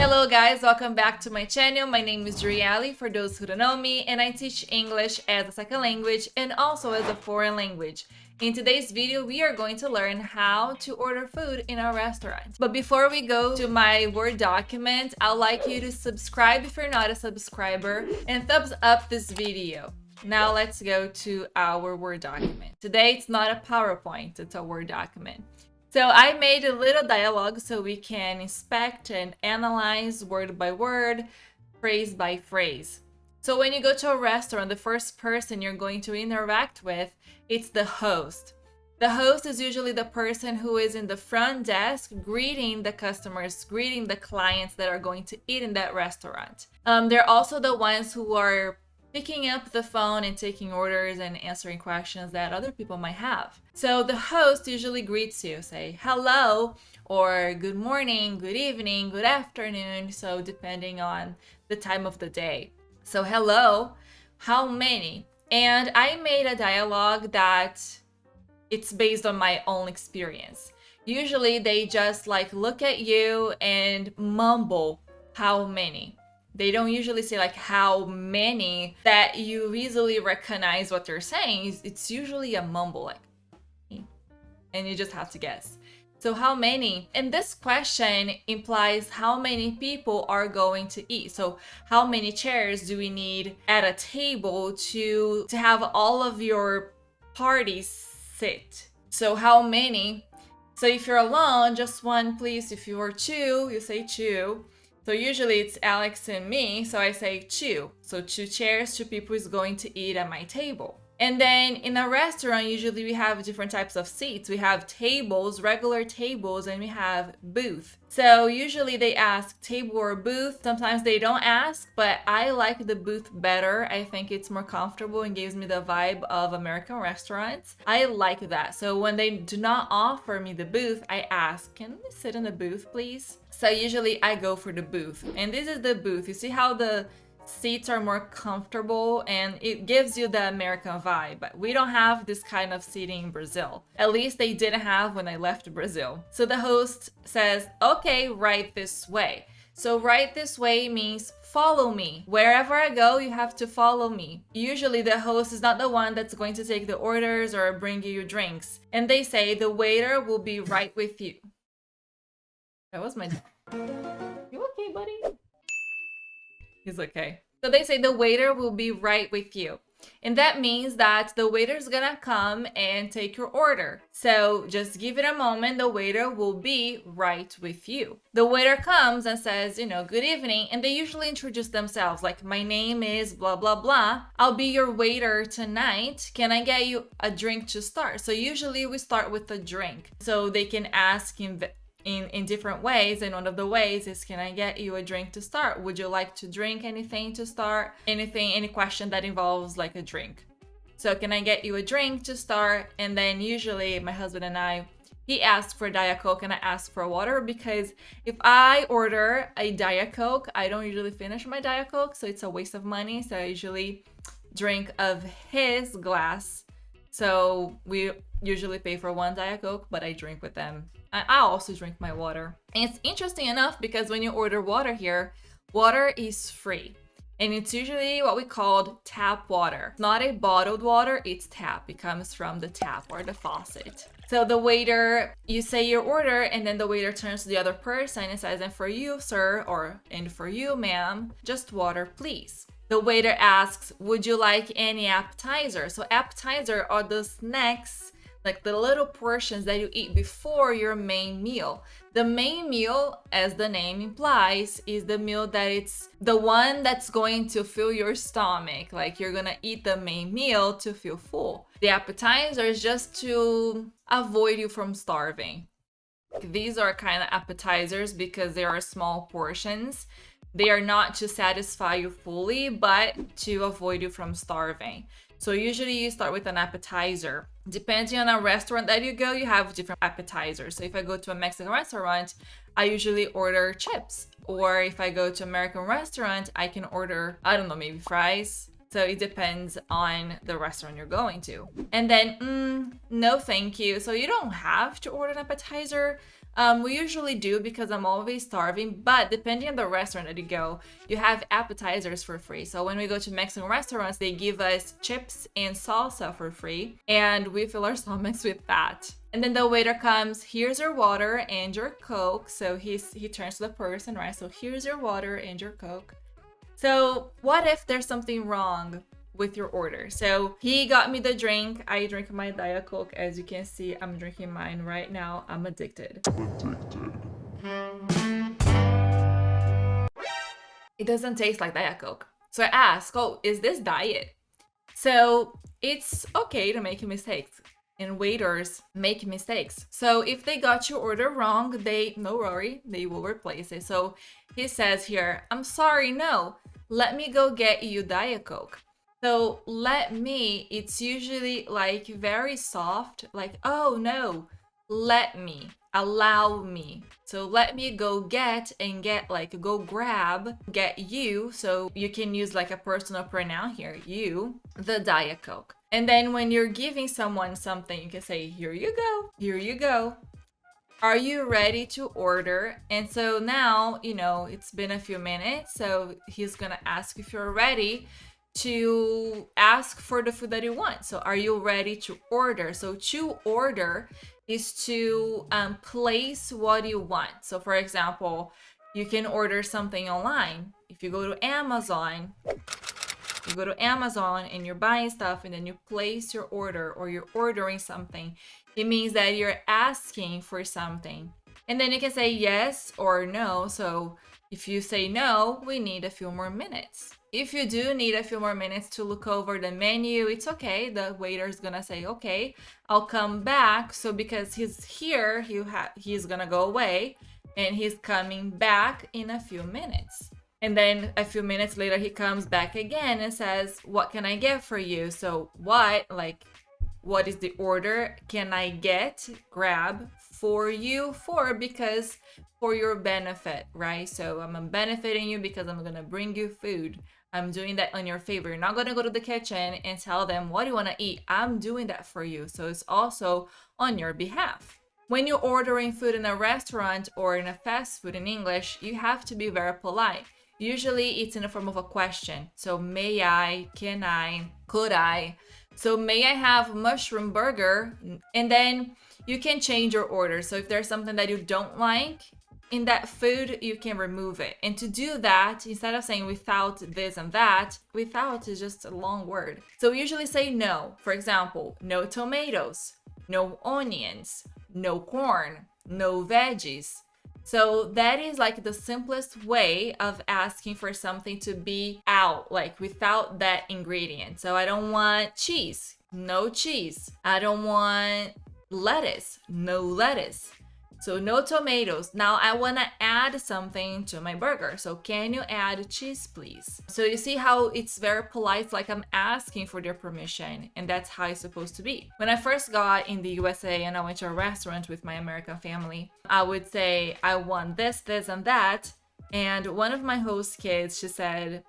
Hello guys, welcome back to my channel. My name is Drielle for those who don't know me, and I teach English as a second language and also as a foreign language. In today's video, we are going to learn how to order food in a restaurant. But before we go to my Word document, I'd like you to subscribe if you're not a subscriber and thumbs up this video. Now let's go to our Word document. Today it's not a PowerPoint, it's a Word document. So I made a little dialogue so we can inspect and analyze word by word, phrase by phrase. So when you go to a restaurant, the first person you're going to interact with, it's the host. The host is usually the person who is in the front desk greeting the customers, greeting the clients that are going to eat in that restaurant. They're also the ones who are picking up the phone and taking orders and answering questions that other people might have. So the host usually greets you, say hello, or good morning, good evening, good afternoon, so depending on the time of the day. So hello, how many? And I made a dialogue that it's based on my own experience. Usually they just like look at you and mumble how many. They don't usually say like how many that you easily recognize what they're saying. It's usually a mumble, like, and you just have to guess. So how many? And this question implies how many people are going to eat. So how many chairs do we need at a table to have all of your parties sit? So how many? So if you're alone, just one, please. If you are two, you say two. So usually it's Alex and me, so I say two. So two chairs, two people is going to eat at my table. And then in a restaurant, usually we have different types of seats. We have tables, regular tables, and we have booth. So usually they ask table or booth. Sometimes they don't ask, but I like the booth better. I think it's more comfortable and gives me the vibe of American restaurants. I like that. So when they do not offer me the booth, I ask, can we sit in the booth, please? So usually I go for the booth. And this is the booth. You see how the seats are more comfortable and it gives you the American vibe. But we don't have this kind of seating in Brazil. At least they didn't have when I left Brazil. So the host says, okay, right this way. So right this way means follow me. Wherever I go, you have to follow me. Usually the host is not the one that's going to take the orders or bring you drinks. And they say the waiter will be right with you. That was my dog. You okay, buddy? He's okay. So they say the waiter will be right with you. And that means that the waiter's gonna come and take your order. So just give it a moment, the waiter will be right with you. The waiter comes and says, good evening, and they usually introduce themselves like, my name is blah, blah, blah. I'll be your waiter tonight. Can I get you a drink to start? So usually we start with a drink. So they can ask in different ways, and one of the ways is, can I get you a drink to start? Would you like to drink anything to start? Any question that involves like a drink. So can I get you a drink to start? And then usually my husband and I, he asks for Diet Coke and I ask for water, because if I order a Diet Coke, I don't usually finish my Diet Coke, so it's a waste of money. So I usually drink of his glass. So we usually pay for one Diet Coke, but I drink with them. I also drink my water. And it's interesting enough because when you order water here, water is free. And it's usually what we call tap water. It's not a bottled water, it's tap. It comes from the tap or the faucet. So the waiter, you say your order, and then the waiter turns to the other person and says, and for you, sir, and for you, ma'am, just water, please. The waiter asks, would you like any appetizer? So appetizer are the snacks, like the little portions that you eat before your main meal. The main meal, as the name implies, is the meal that it's the one that's going to fill your stomach. Like you're gonna eat the main meal to feel full. The appetizer is just to avoid you from starving. These are kind of appetizers because they are small portions. They are not to satisfy you fully, but to avoid you from starving. So usually you start with an appetizer. Depending on a restaurant that you go, you have different appetizers. So if I go to a Mexican restaurant, I usually order chips. Or if I go to an American restaurant, I can order, I don't know, maybe fries. So it depends on the restaurant you're going to. And then, no thank you. So you don't have to order an appetizer, We usually do because I'm always starving, but depending on the restaurant that you go, you have appetizers for free. So when we go to Mexican restaurants, they give us chips and salsa for free, and we fill our stomachs with that. And then the waiter comes, here's your water and your Coke. So he turns to the person, right? So here's your water and your Coke. So what if there's something wrong with your order? So he got me the drink. I drink my Diet Coke. As you can see, I'm drinking mine right now. I'm addicted. It doesn't taste like Diet Coke. So I ask, oh, is this diet? So it's okay to make mistakes. And waiters make mistakes. So if they got your order wrong, no worry, they will replace it. So he says here, I'm sorry, no, let me go get you Diet Coke. So let me, it's usually like very soft, like, oh no, let me, allow me. So let me go get and get, like go grab, get you. So you can use like a personal pronoun here, you, the Diet Coke. And then when you're giving someone something, you can say, here you go, here you go. Are you ready to order? And so now, you know, it's been a few minutes. So he's gonna ask if you're ready to ask for the food that you want. So are you ready to order? So to order is to place what you want. So for example, you can order something online. If you go to Amazon, and you're buying stuff and then you place your order or you're ordering something, it means that you're asking for something. And then you can say yes or no. So if you say no, we need a few more minutes. If you do need a few more minutes to look over the menu, it's okay. The waiter's gonna say, okay, I'll come back. So because he's here, he's gonna go away and he's coming back in a few minutes. And then a few minutes later, he comes back again and says, what can I get for you? So what is the order? Can I grab for you because for your benefit, right? So I'm benefiting you because I'm gonna bring you food. I'm doing that on your favor. You're not gonna go to the kitchen and tell them, what do you wanna eat? I'm doing that for you. So it's also on your behalf. When you're ordering food in a restaurant or in a fast food in English, you have to be very polite. Usually it's in the form of a question. So may I, can I, could I? So may I have mushroom burger? And then you can change your order. So if there's something that you don't like in that food, you can remove it. And to do that, instead of saying without this and that, without is just a long word. So we usually say no. For example, no tomatoes, no onions, no corn, no veggies. So that is like the simplest way of asking for something to be out, like without that ingredient. So I don't want cheese, no cheese. I don't want lettuce, no lettuce. So no tomatoes. Now I want to add something to my burger. So can you add cheese, please? So you see how it's very polite, like I'm asking for their permission, and that's how it's supposed to be. When I first got in the USA and I went to a restaurant with my American family, I would say, I want this, this, and that. And one of my host kids, she said,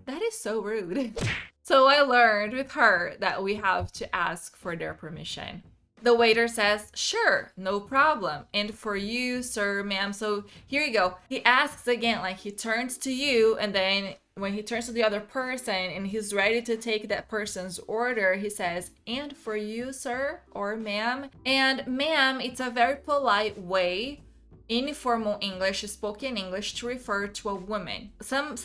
that is so rude. So I learned with her that we have to ask for their permission. The waiter says, sure, no problem. And for you, sir, ma'am. So here you go. He asks again, like he turns to you, and then when he turns to the other person and he's ready to take that person's order, he says, and for you, sir or ma'am. And ma'am, it's a very polite way in formal English, spoken English, to refer to a woman. Some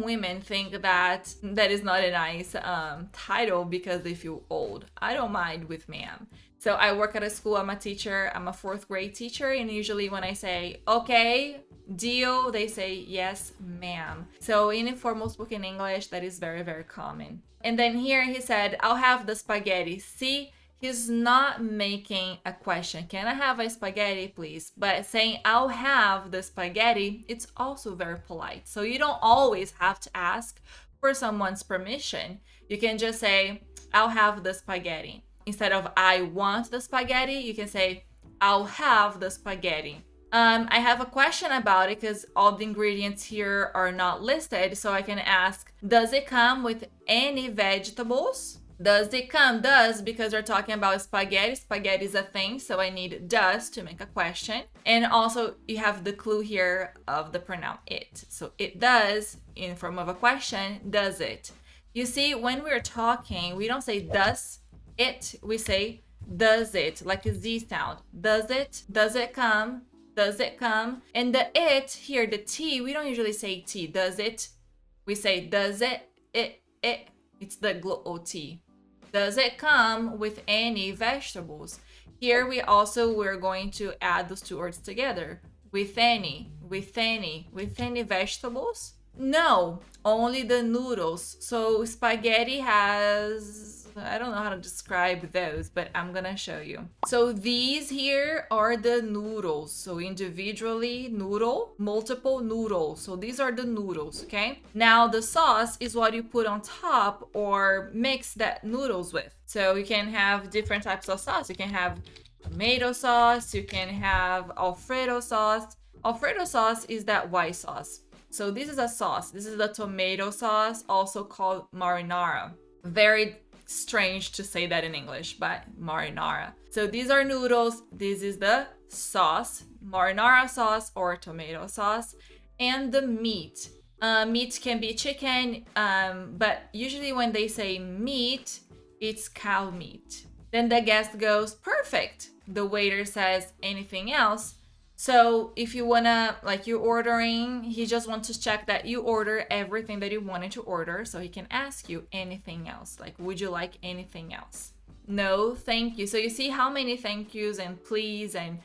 women think that is not a nice title because they feel old. I don't mind with ma'am. So I work at a school, I'm a teacher, I'm a 4th grade teacher, and usually when I say, okay, deal, they say, yes, ma'am. So in informal spoken English, that is very, very common. And then here he said, I'll have the spaghetti. See? He's not making a question. Can I have a spaghetti, please? But saying, I'll have the spaghetti, it's also very polite. So you don't always have to ask for someone's permission. You can just say, I'll have the spaghetti. Instead of, I want the spaghetti, you can say, I'll have the spaghetti. I have a question about it because all the ingredients here are not listed. So I can ask, does it come with any vegetables? Does it come? Does, because we're talking about spaghetti. Spaghetti is a thing, so I need does to make a question. And also, you have the clue here of the pronoun it. So it does, in form of a question, does it? You see, when we're talking, we don't say does it, we say does it, like a Z sound. Does it? Does it come? Does it come? And the it here, the T, we don't usually say T. Does it? We say does it? It. It's the GLOT. Does it come with any vegetables? Here we're going to add those two words together. With any vegetables? No, only the noodles. So spaghetti has, I don't know how to describe those, but I'm gonna show you. So these here are the noodles. So individually noodle, multiple noodles. So these are the noodles, okay? Now the sauce is what you put on top or mix that noodles with. So you can have different types of sauce. You can have tomato sauce, you can have Alfredo sauce. Alfredo sauce is that white sauce. So this is a sauce. This is the tomato sauce, also called marinara. Very strange to say that in English, but marinara. So these are noodles. This is the sauce, marinara sauce or tomato sauce. And the meat. Meat can be chicken, but usually when they say meat, it's cow meat. Then the guest goes, perfect. The waiter says, anything else? So if you wanna, like you're ordering, he just wants to check that you order everything that you wanted to order, so he can ask you anything else. Like, would you like anything else? No, thank you. So you see how many thank yous and please, and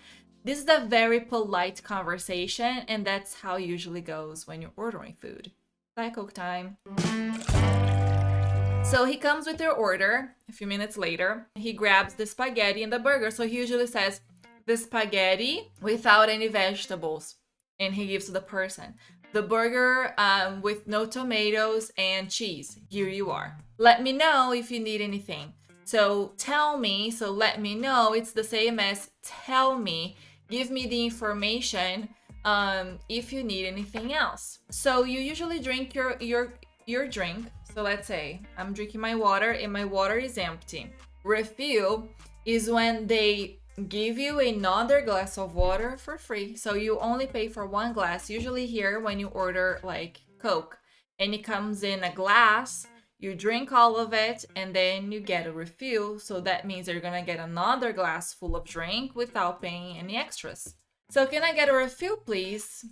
this is a very polite conversation, and that's how it usually goes when you're ordering food. Diet Coke time. So he comes with your order a few minutes later. He grabs the spaghetti and the burger. So he usually says, the spaghetti without any vegetables, and he gives to the person. The burger with no tomatoes and cheese. Here you are. Let me know if you need anything. So tell me, so let me know, it's the same as tell me. Give me the information if you need anything else. So you usually drink your drink. So let's say I'm drinking my water and my water is empty. Refill is when they give you another glass of water for free. So you only pay for one glass. Usually here when you order like Coke and it comes in a glass, you drink all of it and then you get a refill. So that means you're gonna get another glass full of drink without paying any extras. So can I get a refill, please?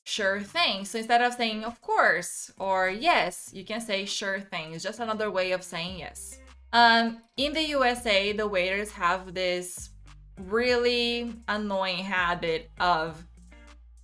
Sure thing. So instead of saying of course or yes, you can say sure thing. It's just another way of saying yes. In the USA, the waiters have this really annoying habit of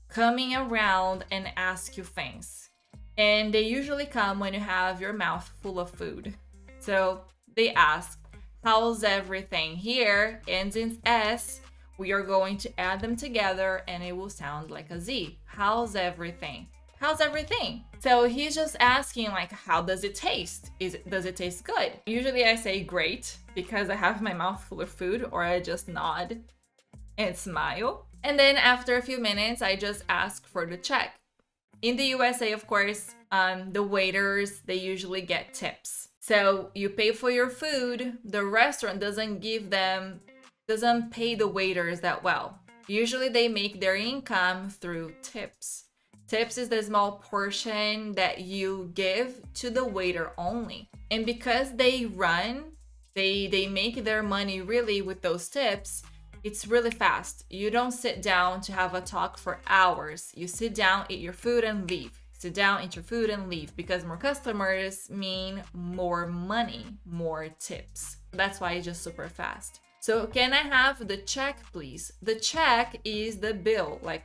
coming around and ask you things. And they usually come when you have your mouth full of food. So they ask, how's everything? Here ends in S. We are going to add them together and it will sound like a Z. How's everything? How's everything? So he's just asking like, how does it taste? Does it taste good? Usually I say great because I have my mouth full of food, or I just nod and smile. And then after a few minutes, I just ask for the check. In the USA, of course, the waiters, they usually get tips. So you pay for your food, the restaurant doesn't pay the waiters that well. Usually they make their income through tips. Tips is the small portion that you give to the waiter only. And because they make their money really with those tips, it's really fast. You don't sit down to have a talk for hours. You sit down, eat your food and leave. Sit down, eat your food and leave, because more customers mean more money, more tips. That's why it's just super fast. So can I have the check, please? The check is the bill, like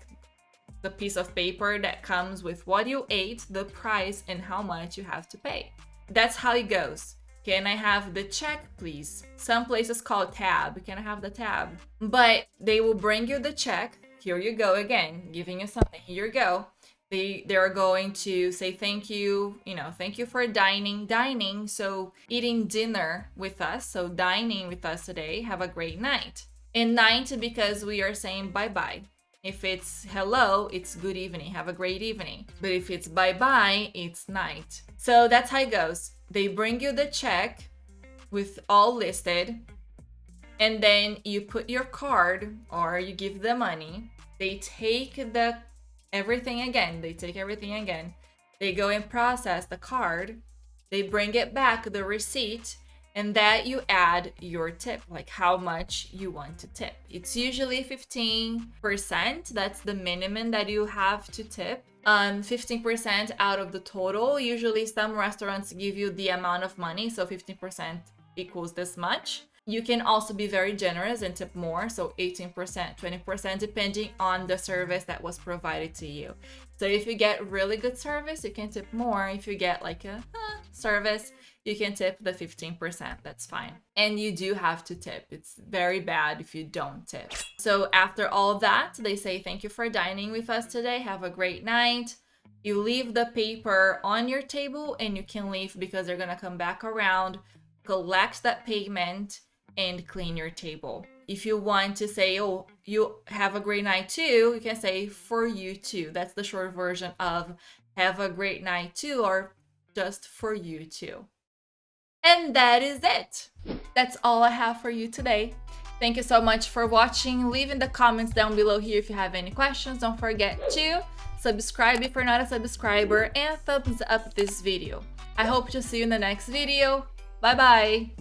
the piece of paper that comes with what you ate, the price, and how much you have to pay. That's how it goes. Can I have the check, please? Some places call tab. Can I have the tab? But they will bring you the check. Here you go again, giving you something. Here you go. They're going to say thank you, thank you for dining. So eating dinner with us. So dining with us today. Have a great night. And night because we are saying bye-bye. If it's hello, it's good evening. Have a great evening. But if it's bye-bye, it's night. So that's how it goes. They bring you the check. with all listed, and then you put your card or you give the money. They take everything again. They go and process the card. They bring it back, the receipt, and that you add your tip, like how much you want to tip. It's usually 15%. That's the minimum that you have to tip. 15% out of the total. Usually some restaurants give you the amount of money, so 15% equals this much. You can also be very generous and tip more, so 18%, 20%, depending on the service that was provided to you. So if you get really good service, you can tip more. If you get like a service, you can tip the 15%. That's fine. And you do have to tip. It's very bad if you don't tip. So after all of that, they say, thank you for dining with us today. Have a great night. You leave the paper on your table and you can leave because they're gonna come back around, collect that payment, and clean your table. If you want to say, oh, you have a great night too, you can say for you too. That's the short version of have a great night too, or just for you too. And that is it. That's all I have for you today. Thank you so much for watching. Leave in the comments down below here if you have any questions. Don't forget to subscribe if you're not a subscriber, and thumbs up this video. I hope to see you in the next video. Bye bye.